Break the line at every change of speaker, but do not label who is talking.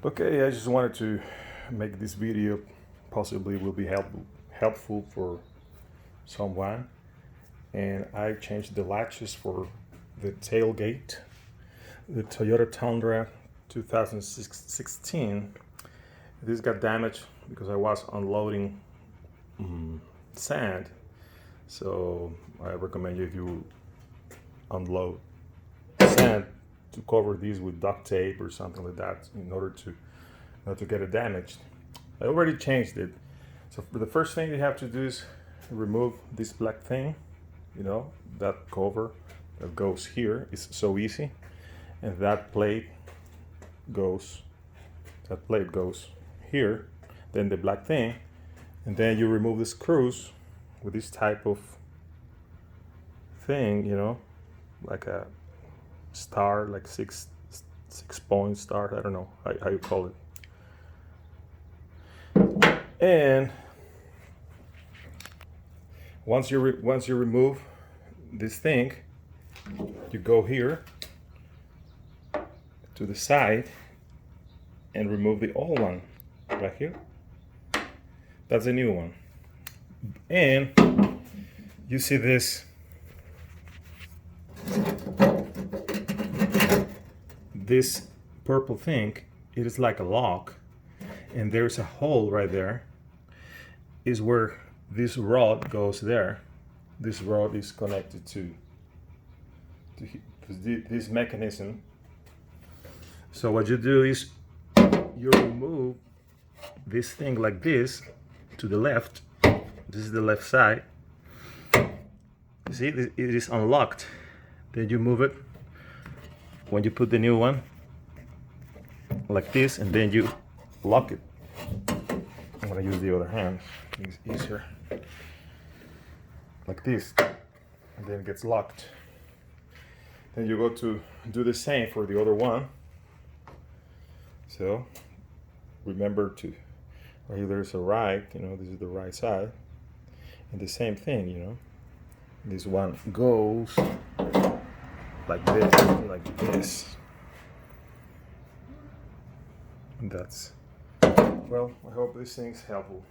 Okay, I just wanted to make this video, possibly will be helpful for someone. And I changed the latches for the tailgate, the Toyota Tundra 2016. This got damaged because I was unloading sand. So I recommend you, if you unload sand, to cover these with duct tape or something like that in order to not to get it damaged. I already changed it. So the first thing you have to do is remove this black thing, that cover that goes here. It's so easy. And that plate goes here, then the black thing, and then you remove the screws with this type of thing, like a star, like six point star. I don't know how you call it. And once you remove this thing, you go here to the side and remove the old one right here. That's a new one. And you see this purple thing. It is like a lock, and there's a hole right there. Is where this rod goes there. This rod is connected to this mechanism. So what you do is you remove this thing like this to the left. This is the left side. You see, it is unlocked. Then you move it when you put the new one like this, and then you lock it. I'm gonna use the other hand. It's easier. Like this, and then it gets locked. Then you go to do the same for the other one. So remember to, right here there's a right, this is the right side, and the same thing, this one goes like this, and that's, well, I hope this thing's helpful.